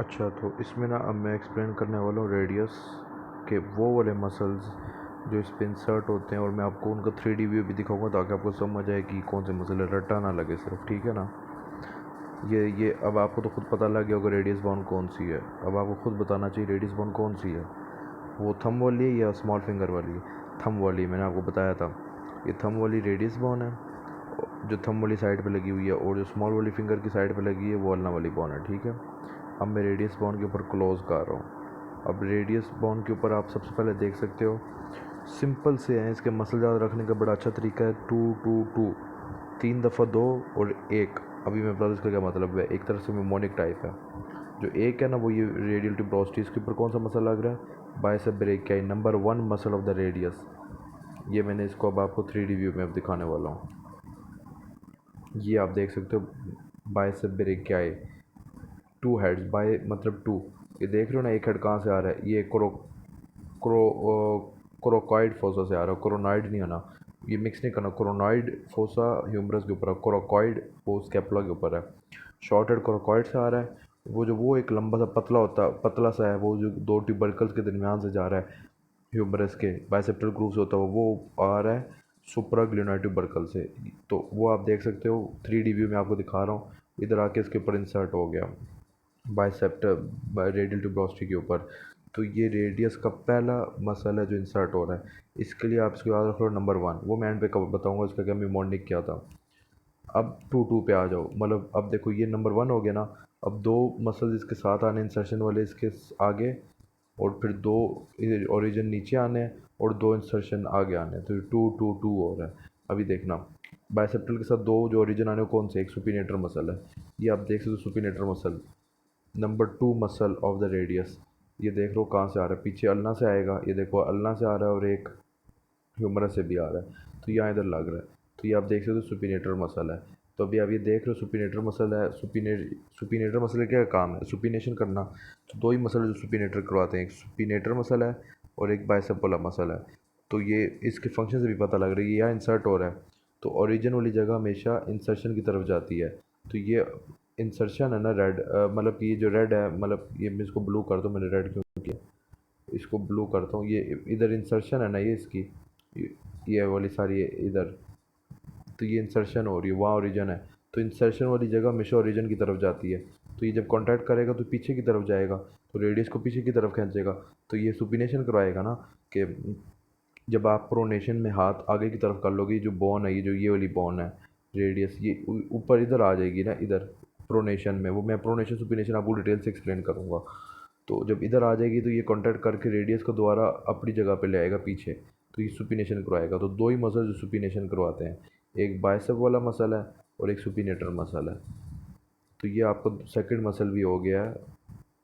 अच्छा, तो इसमें ना अब मैं एक्सप्लेन करने वाला हूँ रेडियस के वो वाले मसल्स जो इस पे इंसर्ट होते हैं, और मैं आपको उनका 3D व्यू भी दिखाऊंगा ताकि आपको समझ आए कि कौन से मसल है, रट्टा ना लगे सिर्फ, ठीक है ना। ये अब आपको तो खुद पता लग गया होगा रेडियस बाउंड कौन सी है। अब आपको खुद बताना चाहिए रेडियस बाउंड कौन सी है, वो थंब वाली है या स्मॉल फिंगर वाली है। थंब वाली मैंने आपको बताया था, ये थंब वाली रेडियस बाउंड है जो थंब वाली साइड पे लगी हुई है, और जो स्मॉल वाली फिंगर की साइड पे लगी है वो अल्ना वाली बाउंड है, ठीक है। अब मैं रेडियस बाउंड के ऊपर क्लोज कर रहा हूँ। अब रेडियस बाउंड के ऊपर आप सबसे पहले देख सकते हो सिंपल से हैं, इसके मसल याद रखने का बड़ा अच्छा तरीका है। 2 2 2, 3 दफ़ा 2 और 1। अभी मैं बता दूँ इसका क्या मतलब है। एक तरह से मेमोनिक टाइप है। जो एक है ना वो ये रेडियल ट्यूबरोस्टी, इसके ऊपर कौन सा मसल लग रहा है, bicep brachii, number 1 muscle of the radius. ये मैंने इसको अब आपको 3D व्यू में अब दिखाने वाला हूँ। ये आप देख सकते हो बाइसेप ब्रेकियाई, 2 हेड्स, बाय मतलब 2। ये देख रहे हो ना, एक हेड कहाँ से आ रहा है, ये क्रो क्रोकॉइड फोसा से आ रहा है, कोरोनाइड नहीं आना, ये मिक्स नहीं करना। कोरोनाइड फोसा ह्यूमरस के ऊपर है, क्रोकॉइड वो स्केपुला के ऊपर है। शॉर्ट हेड क्रोकॉइड से आ रहा है। वो एक लंबा सा पतला होता है, पतला सा है, वो जो दो ट्यूबरकल्स के दरमियान से जा रहा है, ह्यूमरस के बाइसेप्टल ग्रूव से होता है वो आ रहा है सुप्रा ग्लूनाइड ट्यूबरकल से। तो वो आप देख सकते हो 3D व्यू में आपको दिखा रहा हूँ। इधर आके इसके ऊपर इंसर्ट हो गया बाइसेप्टर रेडियल ट्यूबरोस्टी के ऊपर। तो ये रेडियस का पहला मसल है जो इंसर्ट हो रहा है। इसके लिए आप इसको याद रख लो नंबर 1, वो मैं एंड पे कब बताऊंगा इसका क्या मिमोनिक क्या था। अब 2 2 पे आ जाओ, मतलब अब देखो ये नंबर 1 हो गया ना। अब दो मसल इसके साथ आने इंसर्शन वाले इसके आगे, और फिर दो ओरिजिन नीचे आने हैं, और दो इंसर्शन आगे आने हैं, तो 2 2 2 हो रहा है। अभी देखना बाइसेप्टल के साथ दो जो ओरिजिन आने हैं कौन से, एक सुपिनेटर मसल है, ये आप देख सकते हो supinator muscle, number 2 muscle of the radius. ये देख लो कहाँ से आ रहा है, पीछे अल्ना से आएगा, ये देखो अल्ना से आ रहा है और एक ह्यूमरस से भी आ रहा है, तो यहाँ इधर लग रहा है। तो ये आप देख सकते हो सुपिनेटर मसल है। तो अभी आप ये देख रहे हो सुपिनेटर मसल है। सुपिनेटर मसल का क्या काम है, सुपिनेशन करना। तो दो ही मसल जो सुपिनेटर करवाते हैं, एक सुपिनेटर मसल है और एक बाइसेप वाला मसल है। तो ये इसके फंक्शन से भी पता लग रहा है, ये यहाँ इंसर्ट हो रहा है, तो ओरिजिन वाली जगह हमेशा इंसर्शन की तरफ जाती है। तो ये इंसर्शन है ना रेड, मतलब कि ये जो रेड है, मतलब ये मैं इसको ब्लू कर दूँ, मैंने रेड क्यों किया, इसको ब्लू करता हूँ। ये इधर इंसर्शन है ना, ये इसकी ये वाली सारी इधर, तो ये इंसर्शन हो रही है, वहाँ ओरिजिन है। तो इंसर्शन वाली जगह हमेशा ओरिजिन की तरफ जाती है। तो ये जब कॉन्टैक्ट करेगा तो पीछे की तरफ जाएगा, तो रेडियस को पीछे की तरफ खींचेगा। तो ये सुपिनेशन करवाएगा ना, कि जब आप प्रोनेशन में हाथ आगे की तरफ कर लोगे, जो बोन है, ये वाली बोन है रेडियस, ये ऊपर इधर आ जाएगी ना, इधर प्रोनेशन में। वो मैं प्रोनेशन सुपिनेशन आपको डिटेल से एक्सप्लेन करूँगा। तो जब इधर आ जाएगी तो ये कॉन्टैक्ट करके रेडियस को दोबारा अपनी जगह पे ले आएगा पीछे, तो ये सुपिनेशन करवाएगा। तो दो ही मसल जो सुपिनेशन करवाते हैं, एक बाइसेप वाला मसल है और एक सुपिनेटर मसल है। तो ये आपका सेकंड मसल भी हो गया है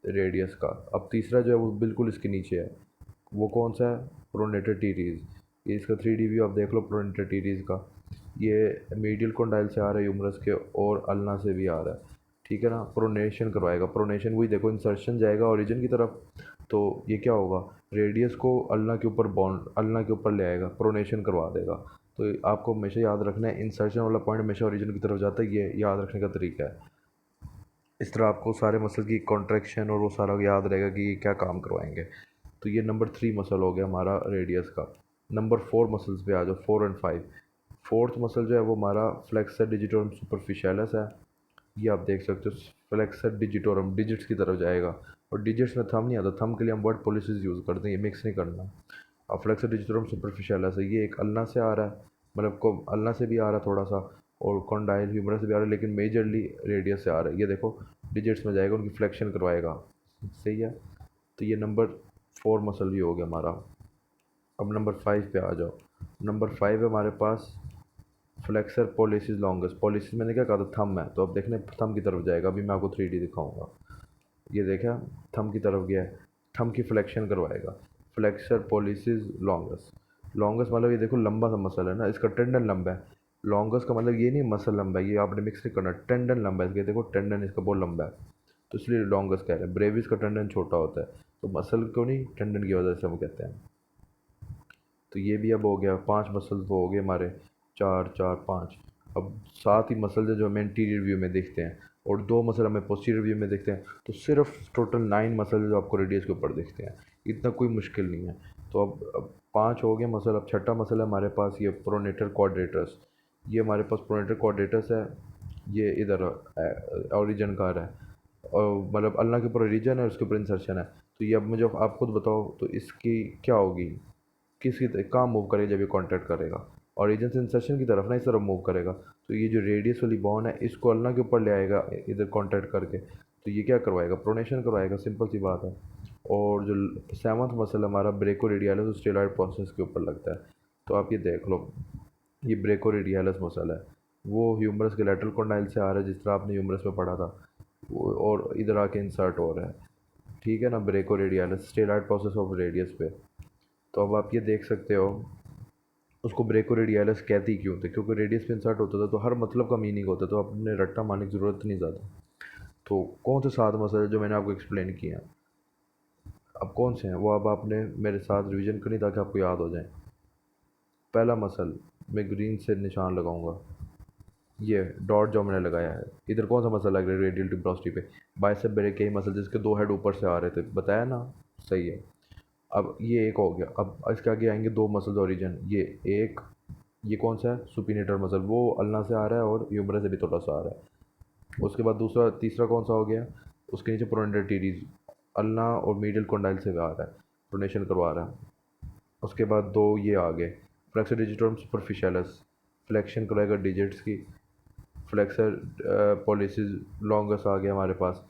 रेडियस का। अब तीसरा जो है वो बिल्कुल इसके नीचे है, वो कौन सा है, प्रोनेटर टीरीज। ये इसका 3D व्यू आप देख लो प्रोनेटर टीरीज का। ये मीडियल कोंडाइल से आ रहा है यूमरस के, और अल्ना से भी आ रहा है, ठीक है ना। प्रोनेशन करवाएगा, प्रोनेशन वही देखो इंसर्शन जाएगा ओरिजिन की तरफ, तो ये क्या होगा, रेडियस को अल्ना के ऊपर बॉन्ड, अल्ना के ऊपर ले आएगा, प्रोनेशन करवा देगा। तो आपको हमेशा याद रखना है इंसर्शन वाला पॉइंट हमेशा ओरिजिन की तरफ जाता है, ये याद रखने का तरीका है। इस तरह आपको सारे मसल की कॉन्ट्रैक्शन और वो सारा याद रहेगा कि ये क्या काम करवाएंगे। तो ये नंबर 3 मसल हो गया हमारा रेडियस का। नंबर 4 मसल्स पे आ जाओ, 4 और 5। फोर्थ मसल जो है वो हमारा फ्लेक्सर डिजिटोरम सुपरफिशियलिस है। ये आप देख सकते हो फ्लेक्सर डिजिटोरम, डिजिट्स की तरफ जाएगा, और डिजिट्स में थंब नहीं आता, थंब के लिए हम वर्ड पॉलिसीज यूज़ करते हैं, ये मिक्स नहीं करना। अब फ्लेक्सर डिजिटोरम सुपरफिशियलिस है, ये एक अल्ना से आ रहा है, मतलब को अल्ना से भी आ रहा है थोड़ा सा, और कॉन्डाइल ह्यूमरस से भी आ रहा है, लेकिन मेजरली रेडियस से आ रहा है। ये देखो डिजिट्स में जाएगा, उनकी फ्लेक्शन करवाएगा, सही है। तो ये नंबर 4 मसल भी हो गया हमारा। अब नंबर 5 पे आ जाओ। नंबर 5 है हमारे पास फ्लेक्सर पॉलिसिस लॉन्गस। पॉलिसिस मैंने क्या कहा था, थंब है, तो अब देखने थंब की तरफ जाएगा। अभी मैं आपको 3D दिखाऊंगा। ये देखा, थंब की तरफ गया है, थंब की फ्लेक्शन करवाएगा, फ्लेक्सर पॉलिसिस लॉन्गस। लॉन्गस मतलब ये देखो लंबा सा मसल है ना, इसका टेंडन लंबा है। लॉन्गस का मतलब ये नहीं मसल लंबा है, ये आपने मिक्स नहीं करना, टेंडन लंबा है इसका, देखो टेंडन इसका बहुत लंबा है, तो इसलिए लॉन्गस कह रहे हैं। ब्रेविस का टेंडन छोटा होता है, तो मसल को नहीं, टेंडन की वजह से हम कहते हैं। तो ये भी अब हो गया, 5 मसल्स वो हो गए हमारे, 4 4 5। अब 7 ही मसल जो हमें इंटीरियर व्यू में दिखते हैं। और 2 मसल हमें पोस्टीरियर व्यू में दिखते हैं। तो सिर्फ टोटल 9 मसल जो आपको रेडियस के ऊपर दिखते हैं, इतना कोई मुश्किल नहीं है। तो अब 5 हो गए मसल। अब छठा मसल है हमारे पास ये प्रोनेटर क्वाड्रेटस। ये हमारे पास प्रोनेटर क्वाड्रेटस है, ये इधर ओरिजिन का है, और मतलब अल्लाह के ऊपर ओरिजिन है, उसके ऊपर इंसर्शन है। तो ये अब मुझे आप खुद बताओ तो इसकी क्या होगी, किसकी कहाँ मूव करेगा जब ये कॉन्टैक्ट करेगा, ओरिजिन से इंसर्शन की तरफ ना, इस तरफ मूव करेगा। तो ये जो रेडियस वाली बॉन है इसको अल्लाह के ऊपर ले आएगा इधर कॉन्टैक्ट करके, तो ये क्या करवाएगा, प्रोनेशन करवाएगा, सिंपल सी बात है। और जो सेवन्थ मसल हमारा ब्रेकोरेडियालिस और स्टेलॉइड प्रोसेस के ऊपर लगता है। तो आप ये देख लो, ये ब्रेकोरेडियालिस मसल है, वो ह्यूमरस के लैटरल कंडाइल से आ रहा है जिस तरह आपने ह्यूमरस में पढ़ा था, और इधर आके इंसर्ट हो रहा है, ठीक है ना, ब्रेकोरेडियालिस स्टेलॉइड प्रोसेस ऑफ रेडियस पे। तो अब आप ये देख सकते हो उसको ब्रेकोरेडियालिस कहती क्यों थे, क्योंकि रेडियस पे इंसर्ट होता था, तो हर मतलब का मीनिंग होता, तो आपने रट्टा मारने की ज़रूरत नहीं ज़्यादा। तो कौन से 7 मसले जो मैंने आपको एक्सप्लेन किए हैं, अब कौन से हैं वो अब आपने मेरे साथ रिवीजन करनी ताकि आपको याद हो जाए। पहला मसल मैं ग्रीन से निशान लगाऊंगा, ये डॉट जो मैंने लगाया है, इधर कौन सा मसल लग रहा है रेडियल ट्यूबरोस्टी पे, बाइसेप ब्रेकियाई मसल जिसके 2 हेड ऊपर से आ रहे थे, बताया ना, सही है। अब ये एक हो गया। अब इसके आगे आएंगे 2 मसल्स ओरिजिन, ये एक, ये कौन सा है, सुपिनेटर मसल, वो अल्ना से आ रहा है और ह्यूमरस से भी थोड़ा सा आ रहा है। उसके बाद दूसरा तीसरा कौन सा हो गया, उसके नीचे प्रोनेटर टीरीज, अल्ना और मीडियल कोंडाइल से आ रहा है, प्रोनेशन करवा रहा है। उसके बाद 2 ये आ गए, फ्लेक्सर डिजिटम सुपरफिशियलिस, फ्लेक्शन कराएगा डिजिट्स की, फ्लेक्सर पॉलिसिस लॉन्गस आ गया हमारे पास।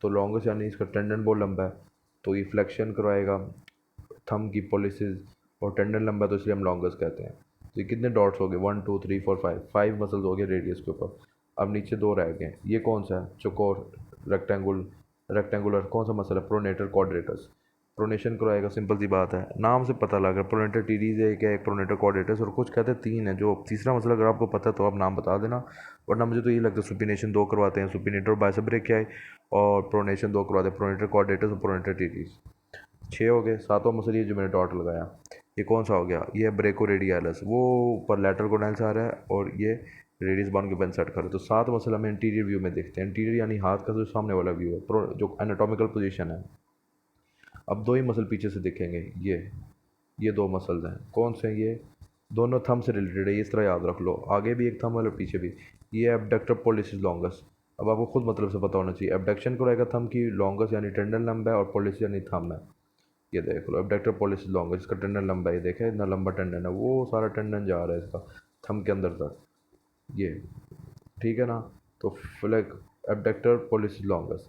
तो लॉन्गस यानी इसका टेंडन बहुत लंबा है, तो ये फ्लेक्शन करवाएगा थंब की पॉलिसिस, और टेंडन लंबा है तो इसलिए हम लॉन्गस कहते हैं। तो ये कितने डॉट्स हो गए, 1 2 3 4 5, 5 मसल्स हो गए रेडियस के ऊपर। अब नीचे 2 रह गए, ये कौन सा है, चौकोर रेक्टेंगुलर कौन सा मसल है, प्रोनेटर क्वाड्रेटस, प्रोनेशन कराएगा, सिंपल सी बात है, नाम से पता लग रहा है, प्रोनेटर टीरीज है क्या, एक प्रोनेटर क्वाड्रेटस, और कुछ कहते हैं 3 है, जो तीसरा मसला अगर आपको पता है तो आप नाम बता देना, वरना मुझे तो ये लगता है सुपिनेशन 2 करवाते हैं, सुपिनेटर और बाइसेप ब्रेकियाई, और प्रोनेशन 2 करवाते हैं, प्रोनेटर क्वाड्रेटस और प्रोनेटर टीरीज। 6 हो गए। सातवां मसल ये जो मैंने डॉट लगाया, ये कौन सा हो गया, ये है ब्रेकोरेडियालिस, वो ऊपर लैटरल कोडाइल से आ रहा है, और ये रेडियस बाउंड के ऊपर इंसर्ट कर रहे हैं। तो 7 मसल हमें इंटीरियर व्यू में दिखते हैं, इंटीरियर यानी हाथ का जो सामने वाला व्यू है, जो एनाटॉमिकल पोजीशन है। अब 2 ही मसल पीछे से दिखेंगे, ये 2 मसल्स हैं, कौन से हैं ये, दोनों थंब से रिलेटेड है, इस तरह याद रख लो, आगे भी एक थंब है और पीछे भी। ये एबडक्टर पोलिसिस लॉन्गस, अब आपको खुद मतलब से पता होना चाहिए, एबडक्शन को रहेगा थंब की, लॉन्गस यानी टेंडन लंबा है, और पोलिसिस यानी थंब है। ये देख लो एबडक्टर पोलिसिस लॉन्गस, इसका टेंडन लंबा है, ये देखे इतना लंबा टेंडन है, वो सारा टेंडन जा रहा है इसका थंब के अंदर तक, ये, ठीक है ना। तो फ्लैग एबडक्टर पोलिसिस लॉन्गस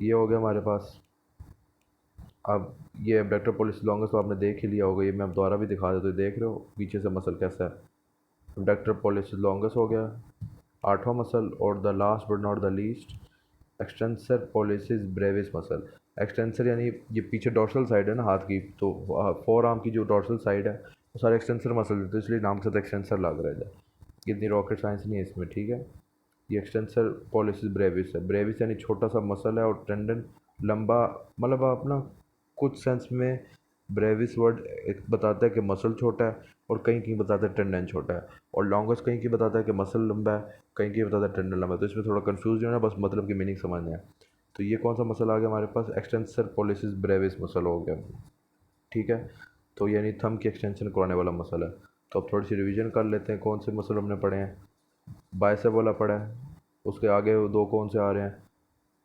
ये हो गया हमारे पास। अब ये एबडक्टर पोलिसिस लॉन्गस तो आपने देख ही लिया होगा, ये मैं अब दोबारा भी दिखा देता हूँ, देख रहे हो पीछे से मसल कैसा है, एबडक्टर पोलिसिस लॉन्गस हो गया। 8वां मसल और the last but not the least, extensor policies Brevis muscle. Extensor यानी ये पीछे डॉर्सल साइड है ना हाथ की, तो फोर आर्म की जो डॉर्सल साइड है वो सारे एक्सटेंसर मसल है, तो इसलिए नाम के साथ एक्सटेंसर लग रहा है, इतनी रॉकेट साइंस नहीं है इसमें, ठीक है। ये एक्सटेंसर पॉलिसिस ब्रेविस है, ब्रेविस यानी छोटा सा मसल है, और टेंडन लंबा, मतलब आप ना कुछ सेंस में ब्रेविस वर्ड एक बताता है कि मसल छोटा है, और कहीं कहीं बताता है टेंडन छोटा है, और लॉन्गेस्ट कहीं कहीं बताता है कि मसल लंबा है, कहीं कहीं बताता है टेंडन लंबा है, तो इसमें थोड़ा कन्फ्यूज है ना, बस मतलब की मीनिंग समझना है। तो ये कौन सा मसल आ गया हमारे पास, एक्सटेंसर पॉलिसिस ब्रेविस मसल हो गया, ठीक है। तो यानी थंब की एक्सटेंशन कराने वाला मसल है। तो अब थोड़ी सी रिवीजन कर लेते हैं, कौन से मसल हमने पढ़े हैं, बाइसेप वाला पढ़ा है, उसके आगे 2 कौन से आ रहे हैं,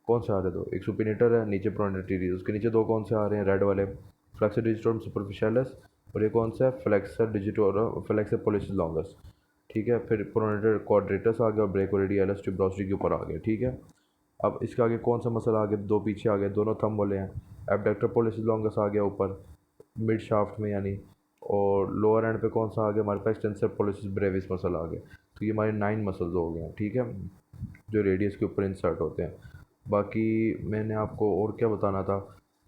कौन से आ रहे हैं 2, एक सुपिनेटर है, नीचे प्रोनेटर टीरीज, उसके नीचे 2 कौन से आ रहे हैं रेड वाले, फ्लेक्सर डिजिटोरम सुपरफिशियलिस, और ये कौन सा है, flexor digitorum flexor policies longus, ठीक है। फिर प्रोनेटर क्वाड्रेटस आ गया, और ब्रेकोरेडियालिस ट्यूबरोस्टी के ऊपर आ गया, ठीक है। अब इसके आगे कौन सा मसल आ गया, 2 पीछे आ गए, दोनों थंब वाले हैं, एबडक्टर पोलिसिस लॉन्गस आ गया ऊपर मिड शाफ्ट में यानी, और लोअर एंड पे कौन सा आ गया हमारे पास, एक्सटेंसर पोलिसिस ब्रेविस मसल आ गया। तो ये हमारे 9 मसल्स हो गए हैं, ठीक है, जो रेडियस के ऊपर इंसर्ट होते हैं। बाकी मैंने आपको और क्या बताना था,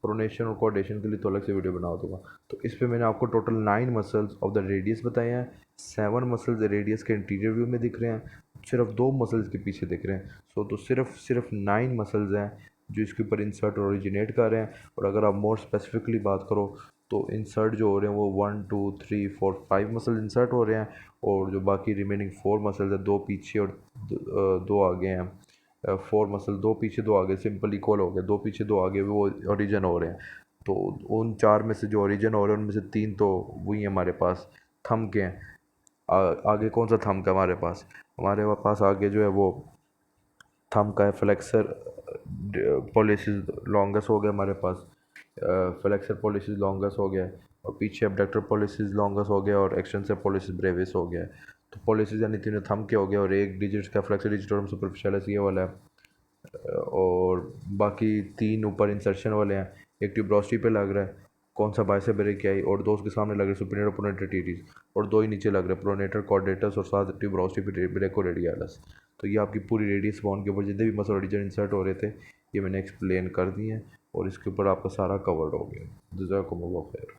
प्रोनेशन और कोऑर्डिनेशन के लिए तो अलग से वीडियो बना दूंगा। तो इस पे मैंने आपको total 9 muscles of the radius बताए हैं, 7 मसल्स रेडियस के इंटीरियर व्यू में दिख रहे हैं, सिर्फ 2 मसल्स के पीछे दिख रहे हैं। सो तो सिर्फ 9 मसल्स हैं जो इसके ऊपर इंसर्ट और ओरिजिनेट कर रहे हैं। और अगर आप मोर स्पेसिफिकली बात करो तो इंसर्ट जो हो रहे हैं वो 1 2 3 4 5 मसल इंसर्ट हो रहे हैं, और जो बाकी रिमेनिंग 4 मसल्स हैं, 2 पीछे और 2 आगे हैं, फोर मसल, दो पीछे दो आगे सिंपल इक्वल हो गए, दो पीछे दो आगे वो ओरिजिन हो रहे हैं। तो उन चार में से जो ओरिजिन हो रहे हैं उनमें से तीन तो वही हमारे पास थंब के हैं। आगे कौन सा थंब का हमारे पास आगे जो है वो थंब का है फ्लेक्सर पॉलिसिस लॉन्गस हो गया हमारे पास, फ्लेक्सर पॉलिसिस लॉन्गस हो गया, और पीछे अबडक्टर पॉलिसिस लॉन्गस हो गया और एक्सटेंसर पॉलिसिस ब्रेविस हो गया। तो पॉलिसिस यानी तीनों थंब के हो गया, और एक डिजिट का फ्लेक्सर डिजिटोरम सुपरफिशियलिस ये वाला है, और बाकी तीन ऊपर इंसर्शन वाले हैं। एक ट्यूबरोस्टी पे लग रहा है, कौन सा बाइसेप ब्रेकियाई, और दो उसके सामने लग रहे हैं सुपीरियर प्रोनेटर टीटीज, और दो ही नीचे लग रहे हैं प्रोनेटर कॉर्डेटस और साथ ट्यूबरोस्टी पे ब्रेकोरेडियालस। तो ये आपकी पूरी रेडियस बोन के ऊपर जितने भी मसल ओरिजिन इंसर्ट हो रहे थे ये मैंने एक्सप्लेन कर दिए हैं, और इसके ऊपर आपका सारा कवर्ड हो गया। जज़ाकुमुल्लाह खैर।